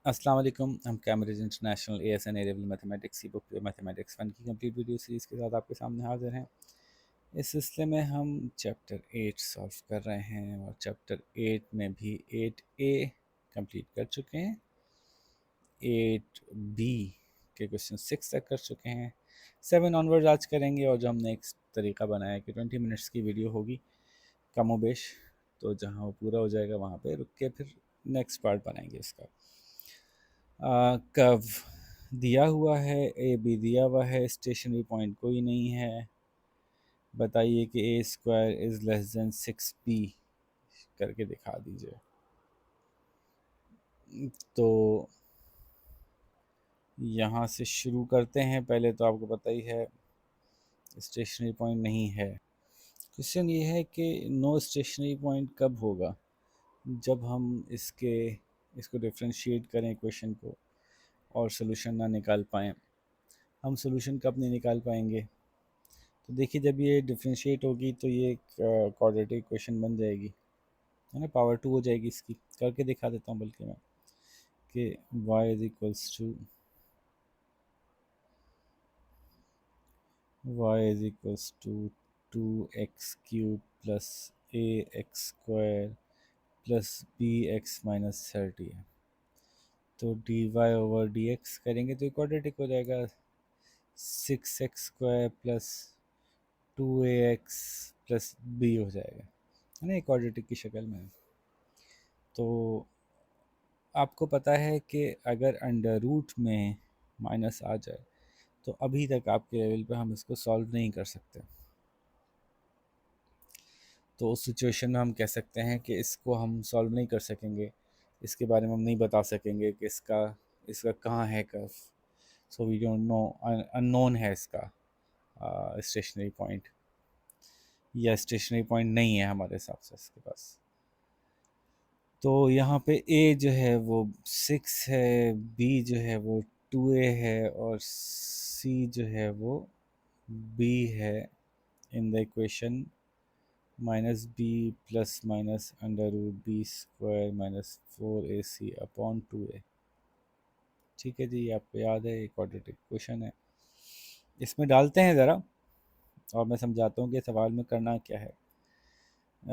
अस्सलाम वालेकुम। हम कैम्ब्रिज इंटरनेशनल एएसएन ए लेवल मैथमेटिक्स की बुक पे मैथमेटिक्स 1 की कंप्लीट वीडियो सीरीज़ के साथ आपके सामने हाजिर हैं। इस सिलसिले में हम चैप्टर 8 सॉल्व कर रहे हैं और चैप्टर 8 में भी 8A कंप्लीट कर चुके हैं। 8B के क्वेश्चन 6 तक कर चुके हैं। 7 ऑनवर्ड आज करेंगे और जो हमने एक तरीका बनाया कि 20 मिनट्स की वीडियो होगी कमोबेश, तो जहाँ वो पूरा हो जाएगा वहाँ पे रुक के फिर नेक्स्ट पार्ट बनाएंगे उसका। कर्व दिया हुआ है, ए बी दिया हुआ है, स्टेशनरी पॉइंट कोई नहीं है। बताइए कि A square is less than 6b करके दिखा दीजिए। तो यहाँ से शुरू करते हैं। पहले तो आपको पता ही है स्टेशनरी पॉइंट नहीं है। क्वेश्चन ये है कि नो स्टेशनरी पॉइंट कब होगा? जब हम इसको डिफ्रेंशिएट करें क्वेश्चन को और सोल्यूशन ना निकाल पाएँ। हम सोल्यूशन कब नहीं निकाल पाएंगे? तो देखिए, जब ये डिफ्रेंशिएट होगी तो ये एक क्वाड्रेटिक इक्वेशन बन जाएगी, है ना। पावर 2 हो जाएगी इसकी। करके दिखा देता हूँ बल्कि मैं कि y is equals to 2x³ plus ax² plus bx-30 है। तो dy/dx करेंगे तो क्वाड्रेटिक हो जाएगा। 6x² plus 2ax plus b हो जाएगा, है ना, क्वाड्रेटिक की शक्ल में। तो आपको पता है कि अगर अंडर रूट में माइनस आ जाए तो अभी तक आपके लेवल पे हम इसको सॉल्व नहीं कर सकते। तो उस सिचुएशन में हम कह सकते हैं कि इसको हम सॉल्व नहीं कर सकेंगे, इसके बारे में हम नहीं बता सकेंगे कि इसका इसका कहाँ है curve. So we don't know, unknown है इसका स्टेशनरी पॉइंट, या स्टेशनरी पॉइंट नहीं है हमारे हिसाब से इसके पास। तो यहाँ पे ए जो है वो 6 है, बी जो है वो 2a है और सी जो है वो b है in the equation -b plus minus under root b² minus 4ac/2a। ठीक है जी, ये आपको याद है, एक क्वाड्रेटिक क्वेश्चन है। इसमें डालते हैं ज़रा और मैं समझाता हूँ कि सवाल में करना क्या है।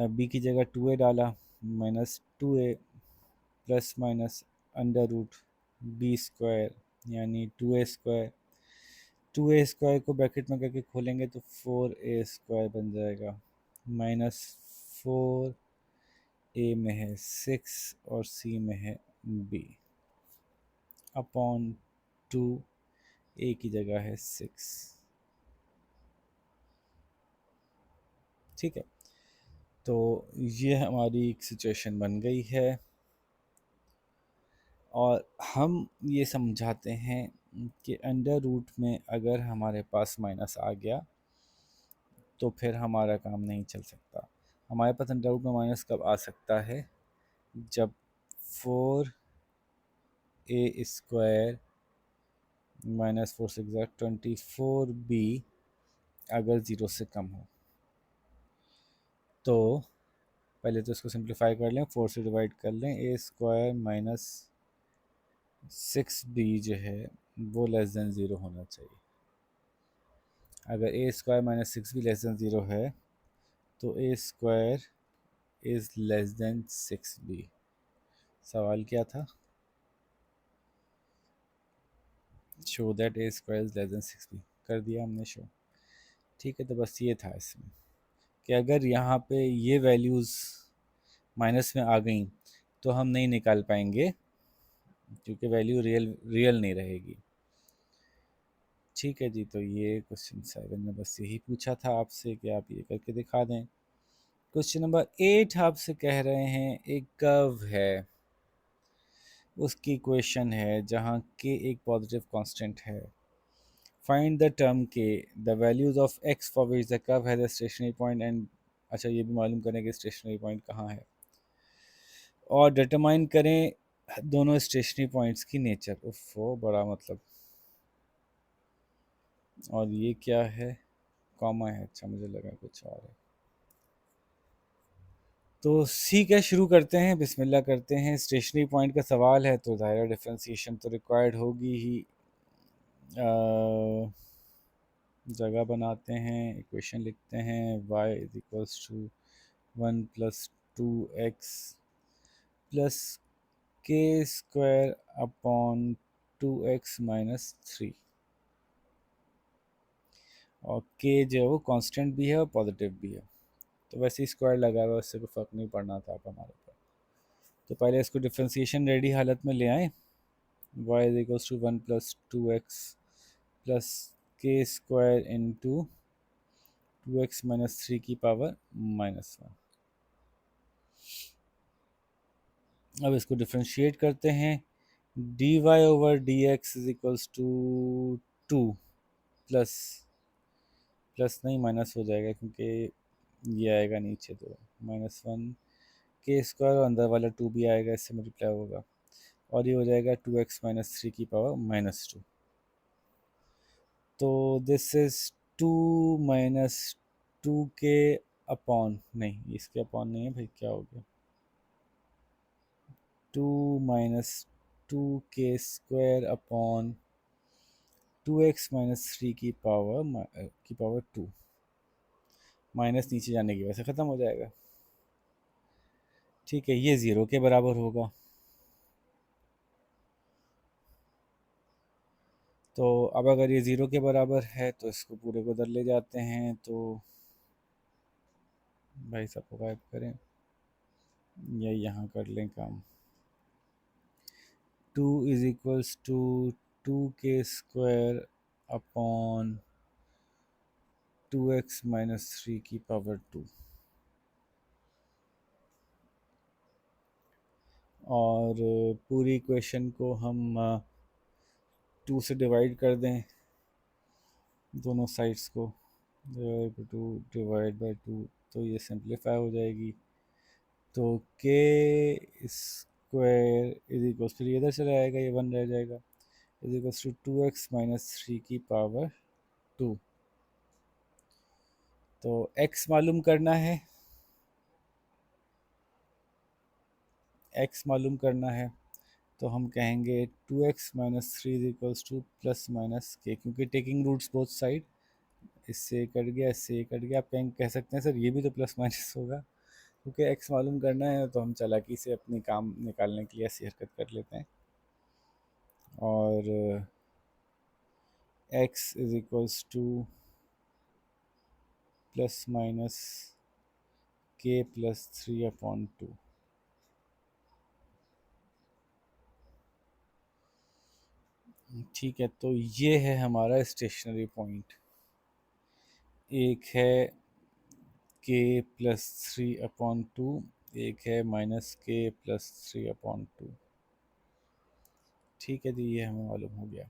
b की जगह 2a डाला, -2a plus minus under root b² यानी 2a²। 2a² को ब्रैकेट में करके खोलेंगे तो 4a² बन जाएगा। -4a में है 6 और c में है b अपॉन 2, a की जगह है 6। ठीक है, तो ये हमारी एक सिचुएशन बन गई है और हम ये समझाते हैं कि अंडर रूट में अगर हमारे पास माइनस आ गया तो फिर हमारा काम नहीं चल सकता। हमारे पास अंडर रूट में माइनस कब आ सकता है? जब 4a² माइनस 4 6 24b अगर ज़ीरो से कम हो। तो पहले तो इसको सिंप्लीफाई कर लें, 4 से डिवाइड कर लें, a² माइनस 6b जो है वो लेस देन ज़ीरो होना चाहिए। अगर a² minus 6b less than zero है तो a² is less than 6b। सवाल क्या था? Show that a² is less than 6b। कर दिया हमने शो। ठीक है, तो बस ये था इसमें कि अगर यहाँ पे ये वैल्यूज़ माइनस में आ गई तो हम नहीं निकाल पाएंगे क्योंकि वैल्यू रियल नहीं रहेगी। ठीक है जी, तो ये क्वेश्चन 7 में बस यही पूछा था आपसे कि आप ये करके दिखा दें। क्वेश्चन नंबर 8 आपसे कह रहे हैं एक कर्व है, उसकी इक्वेशन है जहाँ k एक पॉजिटिव कांस्टेंट है। Find the term k, the values of x for which the curve has a stationary point and, अच्छा ये भी मालूम करें कि स्टेशनरी पॉइंट कहाँ है और डिटरमाइन करें दोनों स्टेशनरी पॉइंट्स की नेचर। उफ, बड़ा मतलब। और ये क्या है? कॉमा है, अच्छा मुझे लगा कुछ और है। तो ठीक है, शुरू करते हैं, बिस्मिल्लाह करते हैं। स्टेशनरी पॉइंट का सवाल है तो ज़ाहिर डिफ्रेंसिएशन तो रिक्वायर्ड होगी ही। जगह बनाते हैं, इक्वेशन लिखते हैं, y is equals to 1 + 2x plus k square upon 2x - 3। और k जो है वो कांस्टेंट भी है और पॉजिटिव भी है, तो वैसे ही स्क्वायर लगा हुआ है, उससे कोई फ़र्क नहीं पड़ना था आप हमारे ऊपर। तो पहले इसको डिफ्रेंसिएशन रेडी हालत में ले आएँ। y is equals to 1 + 2x plus k square into 2x - 3 की पावर -1। अब इसको डिफ्रेंशिएट करते हैं। dy/dx is equals to 2 plus plus नहीं माइनस हो जाएगा क्योंकि ये आएगा नीचे, तो -1 के स्क्वायर और अंदर वाला 2 भी आएगा, इससे मल्टीप्लाई होगा और ये हो जाएगा 2x - 3 की पावर -2। तो दिस इज 2 - 2 के अपॉन, नहीं इसके अपॉन नहीं है भाई, क्या हो गया, 2 - 2 के स्क्वायर अपॉन 2x - 3 की पावर 2। माइनस नीचे जाने की वजह से ख़त्म हो जाएगा। ठीक है, ये ज़ीरो के बराबर होगा। तो अब अगर ये ज़ीरो के बराबर है तो इसको पूरे को उधर ले जाते हैं, तो भाई सबको गायब करें या यहाँ कर लें काम। 2 इज इक्वल्स टू 2 के स्क्वायर अपॉन 2x - 3 की पावर 2। और पूरी इक्वेशन को हम 2 से डिवाइड कर दें, दोनों साइड्स को 2 डिवाइड बाई 2, तो ये सिंप्लीफाई हो जाएगी। तो के स्क्वायर इज इक्वल्स, फिर ये इधर चला आएगा, ये 1 रह जाएगा, इज इक्वल्स टू 2x - 3 की पावर 2। तो x मालूम करना है, x मालूम करना है, तो हम कहेंगे 2x - 3 is equals two plus minus के, क्योंकि टेकिंग रूट्स बोथ साइड, इससे कट गया, इससे कट गया। आप कहीं कह सकते हैं सर ये भी तो प्लस माइनस होगा, क्योंकि x मालूम करना है तो हम चालाकी से अपनी काम निकालने के लिए ऐसी हरकत कर लेते हैं। और x is equals two plus minus के प्लस 3/2। ठीक है, तो ये है हमारा स्टेशनरी पॉइंट। एक है के प्लस 3/2, एक है -k प्लस 3/2। ठीक है जी, ये हमें मालूम हो गया,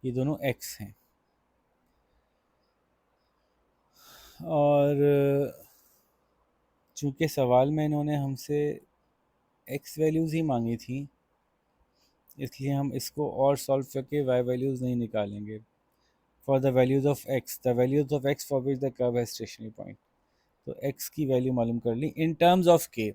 ये दोनों x हैं। और चूँकि सवाल में इन्होंने हमसे x वैल्यूज़ ही मांगी थी, इसलिए हम इसको और सॉल्व करके y वैल्यूज़ नहीं निकालेंगे। For the values of x, the values of x for which the curve है स्टेशनरी पॉइंट। तो x की वैल्यू मालूम कर ली इन टर्म्स ऑफ k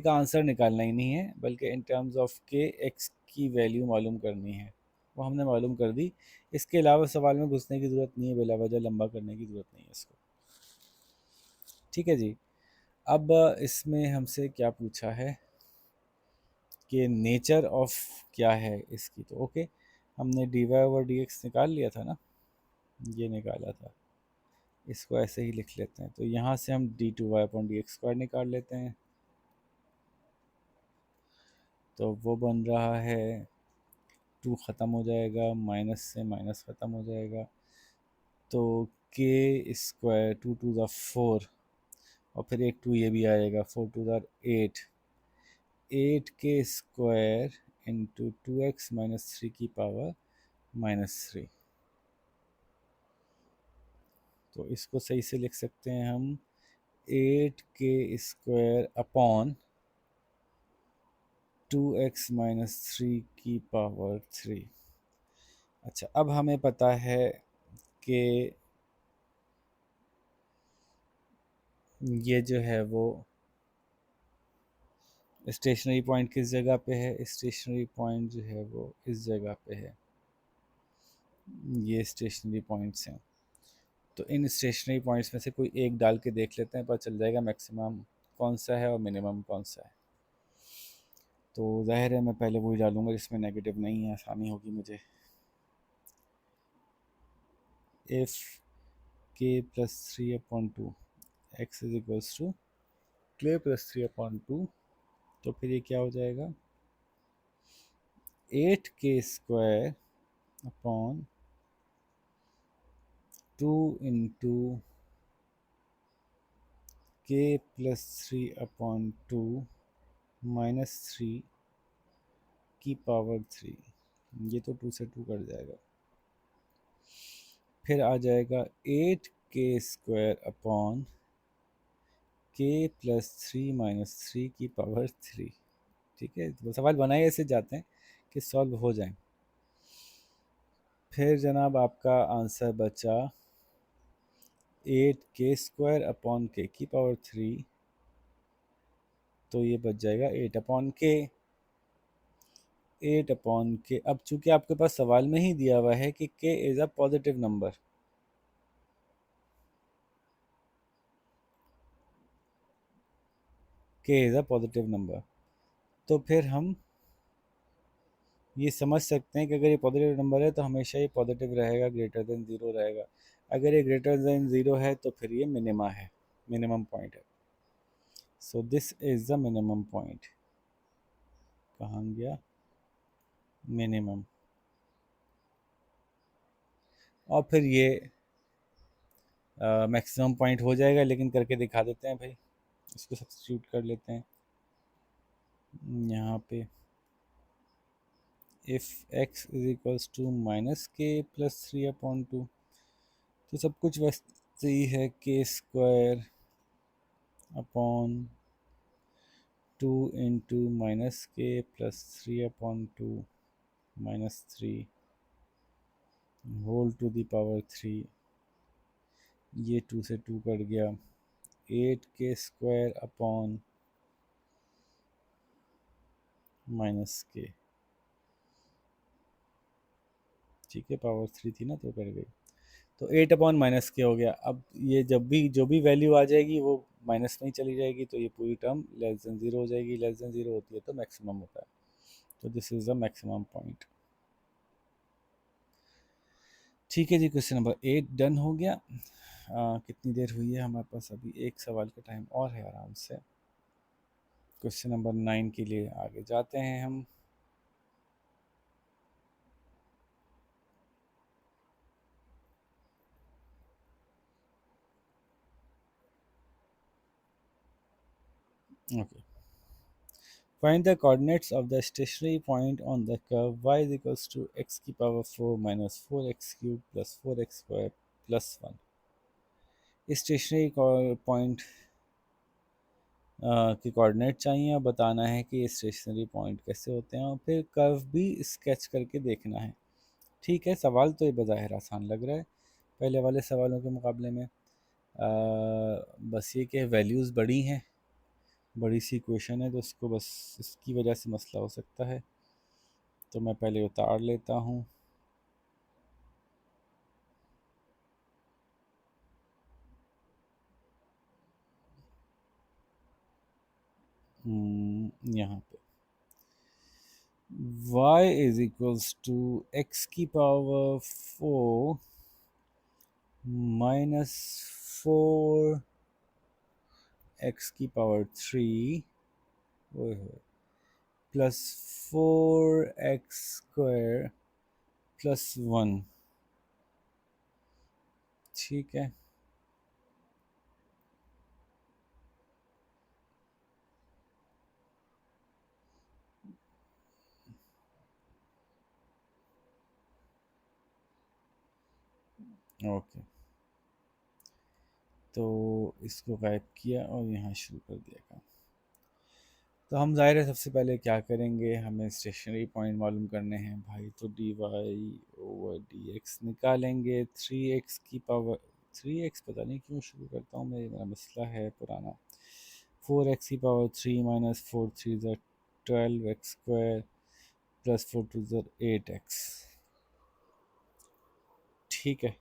का आंसर निकालना ही नहीं है, बल्कि in terms of k x की वैल्यू मालूम करनी है, वो हमने मालूम कर दी। इसके अलावा सवाल में घुसने की ज़रूरत नहीं है, बिला वजह लंबा करने की ज़रूरत नहीं है इसको। ठीक है जी। अब इसमें हमसे क्या पूछा है कि नेचर ऑफ क्या है इसकी, तो ओके, हमने dy/dx निकाल लिया था ना, ये निकाला था, इसको ऐसे ही लिख लेते हैं। तो यहाँ से हम d2y/dx² निकाल लेते हैं, तो वो बन रहा है 2 ख़त्म हो जाएगा, माइनस से माइनस ख़त्म हो जाएगा, तो के स्क्वायर 2 2 ज़ा 4, और फिर एक 2 ये भी आएगा, 4 2 ज़ा 8, 8 के स्क्वायर इंटू 2x - 3 की पावर -3। तो इसको सही से लिख सकते हैं हम 8 के स्क्वायर अपॉन 2x - 3 की पावर 3। अच्छा, अब हमें पता है कि ये जो है वो स्टेशनरी पॉइंट किस जगह पे है, स्टेशनरी पॉइंट जो है वो इस जगह पे है। ये स्टेशनरी पॉइंट्स हैं, तो इन स्टेशनरी पॉइंट्स में से कोई एक डाल के देख लेते हैं, पता चल जाएगा मैक्सिमम कौन सा है और मिनिमम कौन सा है। तो ज़ाहिर है मैं पहले वही डालूंगा जिसमें नेगेटिव नहीं है, आसानी होगी मुझे। If k plus 3/2 x is equals to k plus 3/2, तो फिर ये क्या हो जाएगा, 8k² अपॉन 2 × के प्लस 3/2 -3 की पावर 3। ये तो 2 से 2 कट जाएगा। फिर आ जाएगा 8k² अपॉन के प्लस 3 - 3 की पावर 3। ठीक है, तो सवाल बनाए ऐसे जाते हैं कि सॉल्व हो जाए। फिर जनाब आपका आंसर बचा 8k² अपॉन के की पावर 3, तो ये बच जाएगा 8/k। 8/k। अब चूंकि आपके पास सवाल में ही दिया हुआ है कि k is a positive number, k is a positive number, तो फिर हम ये समझ सकते हैं कि अगर ये पॉजिटिव नंबर है तो हमेशा ये पॉजिटिव रहेगा, ग्रेटर देन ज़ीरो रहेगा। अगर ये ग्रेटर देन ज़ीरो है तो फिर ये मिनिमा है, मिनिमम पॉइंट है। So this is the minimum point. कहाँ गया मिनिमम, और फिर ये मैक्सिमम पॉइंट हो जाएगा, लेकिन करके दिखा देते हैं भाई। इसको सब्स्टिट्यूट कर लेते हैं यहाँ पे। If x is equals to -k+3/2, तो सब कुछ वैसे ही है, k² upon 2 × -k+3/2 -3 whole to the power 3। ये 2 से 2 कट गया। 8k² अपॉन -k, ठीक है, पावर 3 थी ना तो कट गई, तो 8/-k हो गया। अब ये जब भी जो भी वैल्यू आ जाएगी वो माइनस में ही चली जाएगी, तो ये पूरी टर्म लेस देन ज़ीरो हो जाएगी। लेस देन ज़ीरो होती है तो मैक्सिमम होता है, तो this is the maximum point. ठीक है जी, क्वेश्चन नंबर 8 डन हो गया। कितनी देर हुई है हमारे पास, अभी एक सवाल का टाइम और है आराम से। क्वेश्चन नंबर 9 के लिए आगे जाते हैं हम। Okay, find the coordinates of the stationary point on the curve y is equals to x की power 4 minus 4x³ plus 4x² plus 1। Stationary point के कोऑर्डिनेट चाहिए और बताना है कि स्टेशनरी पॉइंट कैसे होते हैं, और फिर कर्व भी स्केच करके देखना है। ठीक है, सवाल तो ये बज़ाहिर आसान लग रहा है पहले वाले सवालों के मुकाबले में। बस ये कि वैल्यूज़ बड़ी हैं, बड़ी सी इक्वेशन है, तो उसको बस इसकी वजह से मसला हो सकता है। तो मैं पहले उतार लेता हूँ। यहाँ पे y is equals to x की पावर 4 माइनस 4 x की पावर 3 प्लस 4x² प्लस 1। ठीक है, ओके, तो इसको गायब किया और यहाँ शुरू कर दिया काम। तो हम ज़ाहिर है सबसे पहले क्या करेंगे, हमें स्टेशनरी पॉइंट मालूम करने हैं भाई, तो dy/dx निकालेंगे। 3x की पावर 3x, पता नहीं क्यों शुरू करता हूँ मैं, मेरा मसला है पुराना। 4x की पावर 3 माइनस 4 3 ज़ा 12x स्क्वायर प्लस 4 2 ज़ा 8x। ठीक है,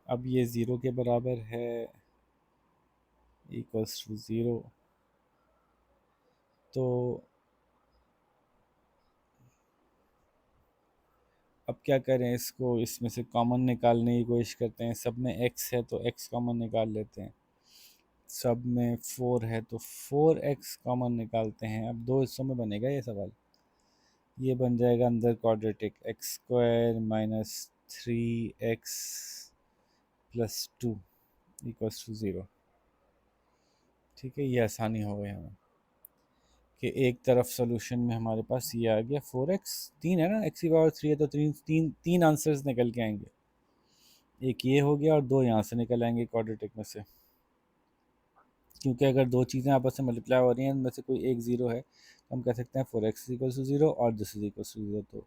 अब ये ज़ीरो के बराबर है, इक्वल्स टू ज़ीरो। तो अब क्या करें, इसको इसमें से कॉमन निकालने की कोशिश करते हैं। सब में x है तो x कॉमन निकाल लेते हैं, सब में 4 है तो 4x कॉमन निकालते हैं। अब दो हिस्सों में बनेगा ये सवाल। ये बन जाएगा अंदर quadratic x square minus 3x plus 2 equals to zero. ठीक है, ये आसानी हो गई हमें कि एक तरफ सोल्यूशन में हमारे पास ये आ गया 4x, 3 है ना, x की पावर 3 है तो तीन आंसर्स निकल के आएंगे। एक ये हो गया और दो यहाँ से निकल आएंगे क्वाड्रेटिक में से, क्योंकि अगर दो चीज़ें आपस में मल्टीप्लाई हो रही हैं, इनमें से कोई एक ज़ीरो है तो हम कह सकते हैं 4x इक्वल्स टू ज़ीरो और this is equals to zero.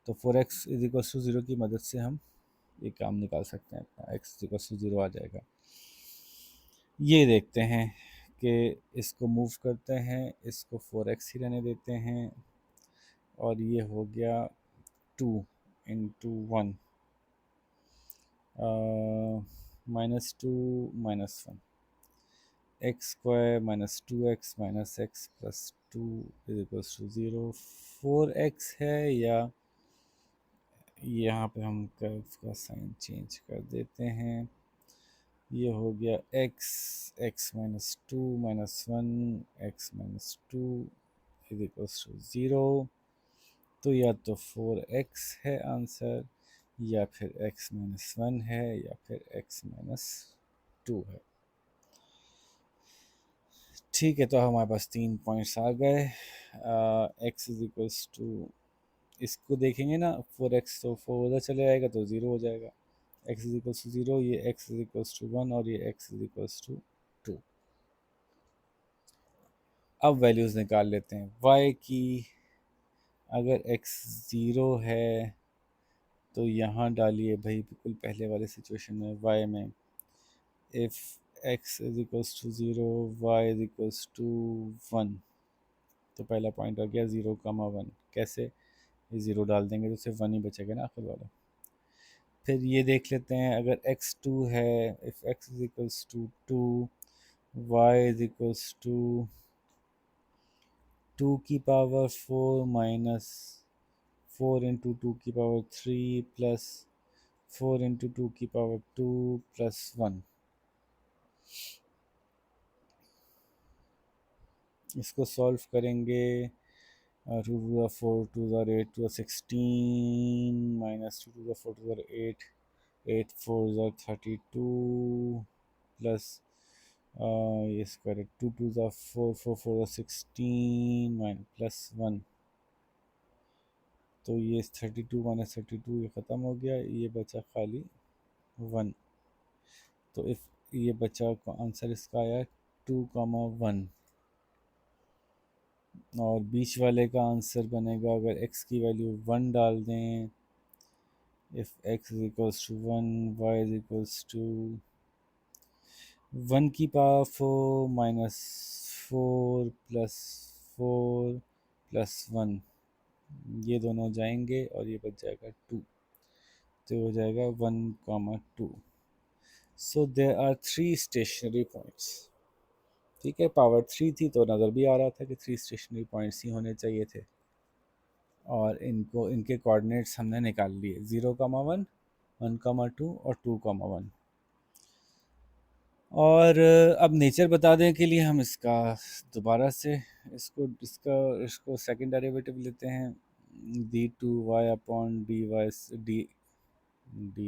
तो 4x is equals to zero की मदद से हम ये काम निकाल सकते हैं, अपना x इक्वल्स टू ज़ीरो आ जाएगा। ये देखते हैं कि इसको मूव करते हैं, इसको 4x ही रहने देते हैं, और ये हो गया 2 into 1 minus 2 minus 1 x square minus 2x minus x plus 2 is equals to zero. 4x है, या यहाँ पे हम कर्व का साइन चेंज कर देते हैं, ये हो गया x minus 2 minus 1 x minus 2 is equals to zero. तो या तो 4x है आंसर, या फिर x माइनस 1 है, या फिर x माइनस 2 है। ठीक है, तो हमारे पास 3 पॉइंट्स आ गए। x इज इक्वल्स टू, इसको देखेंगे ना, 4x तो 4 उधर चले जाएगा तो ज़ीरो हो जाएगा। x is equals to zero, ये x इज इक्वल्स टू 1 और ये x इज इक्वल्स टू 2। अब वैल्यूज़ निकाल लेते हैं y की। अगर x ज़ीरो है तो यहाँ डालिए भाई, बिल्कुल पहले वाले सिचुएशन में y में, if x is equals to zero y is equals to 1, तो पहला पॉइंट आ गया 0, 1। कैसे, ये ज़ीरो डाल देंगे तो सिर्फ 1 ही बचेगा ना आखिर वाला। फिर ये देख लेते हैं, अगर x2 है, if x is equals to 2 y is equals to 2 की पावर 4 माइनस 4 इंटू 2 की पावर 3 प्लस 4 इंटू 2 की पावर 2 प्लस 1। इसको सॉल्व करेंगे, 2 4 2 8 2 16 माइनस 2 2 4 2 8 8 4 32 प्लस ये स्क्वायर 2 2 4 4 4 16 माइनस प्लस 1। तो ये 32 माइनस 32 ये ख़त्म हो गया, ये बचा खाली 1। तो इफ़ ये बचा आंसर इसका आया 2, 1, और बीच वाले का आंसर बनेगा, अगर x की वैल्यू 1 डाल दें, if x is equals to 1 y is equals to 1 की पावर 4 माइनस 4 प्लस 4 प्लस 1, ये दोनों जाएंगे और ये बच जाएगा 2, तो हो जाएगा 1, 2। So there are 3 stationary points. ठीक है, पावर 3 थी तो नज़र भी आ रहा था कि 3 स्टेशनरी पॉइंट्स ही होने चाहिए थे, और इनको इनके कोऑर्डिनेट्स हमने निकाल लिए, 0, 1 1, 2 और 2, 1। और अब नेचर बता दें के लिए हम इसका दोबारा से इसको सेकंड डेरिवेटिव लेते हैं, d2y upon D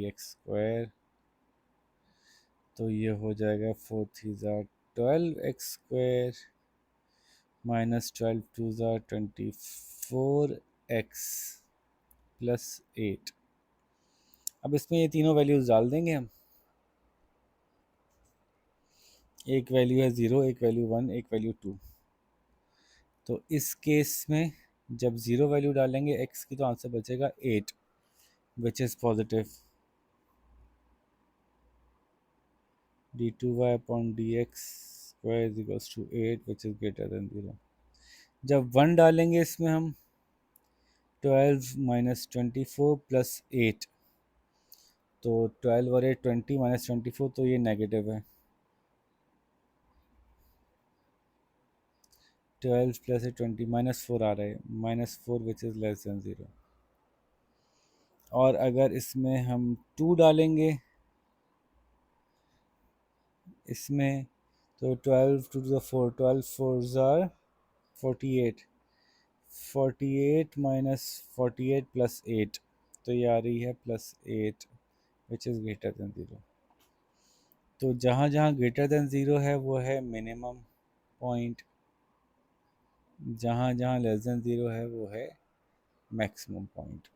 x square. तो ये हो जाएगा 4 3 12x square minus 12 2 24x plus 8। अब इसमें ये तीनों वैल्यूज़ डाल देंगे हम। एक वैल्यू है 0, एक वैल्यू 1, एक वैल्यू 2। तो इस केस में जब 0 वैल्यू डालेंगे x की तो आंसर बचेगा 8, which is positive. d2y upon D x square is equals to 8 which is greater than 0। जब 1 डालेंगे इसमें हम 12 माइनस 24 प्लस 8, तो 12 और 8 20 माइनस 24, तो ये नेगेटिव है। 12 प्लस 20 -4 आ रहा है, -4 विच इज़ लेस देन 0। और अगर इसमें हम 2 डालेंगे इसमें, तो 12 टू द 4, 12 4 ज़ार 48, 48 माइनस 48 प्लस 8, तो ये आ रही है +8 विच इज़ ग्रेटर देन 0। तो जहाँ जहाँ ग्रेटर देन 0 है वो है मिनिमम पॉइंट, जहाँ जहाँ लेस देन 0 है वो है मैक्सिमम पॉइंट।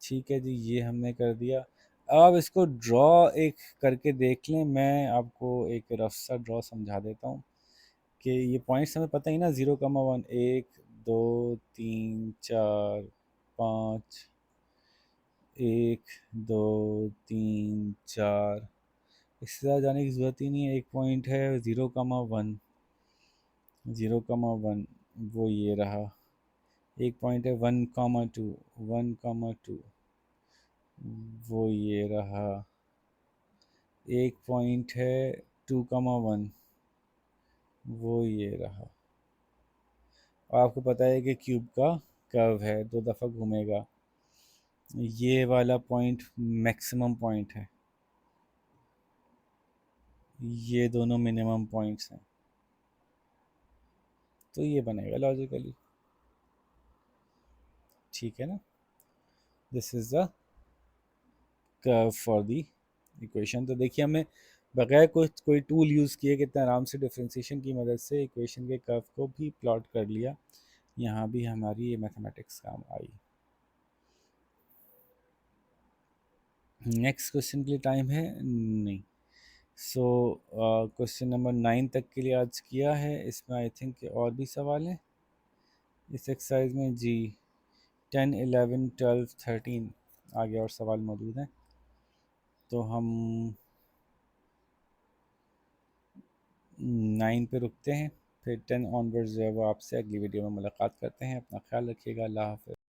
ठीक है जी, ये हमने कर दिया। अब आप इसको ड्रॉ एक करके देख लें, मैं आपको एक रफ सा ड्रॉ समझा देता हूँ कि ये पॉइंट्स हमें पता ही ना, 0,1, 1 2 3 4 5, 1 2 3 4, इससे ज़्यादा जाने की ज़रूरत ही नहीं है। एक पॉइंट है 0,1, 0,1 वो ये रहा। एक पॉइंट है 1,2, 1,2 वो ये रहा। एक पॉइंट है 2,1 वो ये रहा। और आपको पता है कि क्यूब का कर्व है, 2 दफ़ा घूमेगा। ये वाला पॉइंट मैक्सिमम पॉइंट है, ये दोनों मिनिमम पॉइंट्स हैं। तो ये बनेगा लॉजिकली, ठीक है ना। This is the curve for the equation. तो देखिए हमने बगैर कोई टूल यूज़ किए कितने आराम से डिफरेंशिएशन की मदद से इक्वेशन के कर्व को भी प्लॉट कर लिया। यहाँ भी हमारी ये मैथमेटिक्स काम आई। नेक्स्ट क्वेश्चन के लिए टाइम है नहीं। सो क्वेश्चन नंबर 9 तक के लिए आज किया है। इसमें आई थिंक और भी सवाल हैं इस एक्सरसाइज में जी। 10 11 12 13 आगे और सवाल मौजूद हैं, तो हम 9 पे रुकते हैं, फिर 10 ऑनवर्ड्स जो है वो आपसे अगली वीडियो में मुलाकात करते हैं। अपना ख्याल रखिएगा। अल्लाह हाफ़िज़।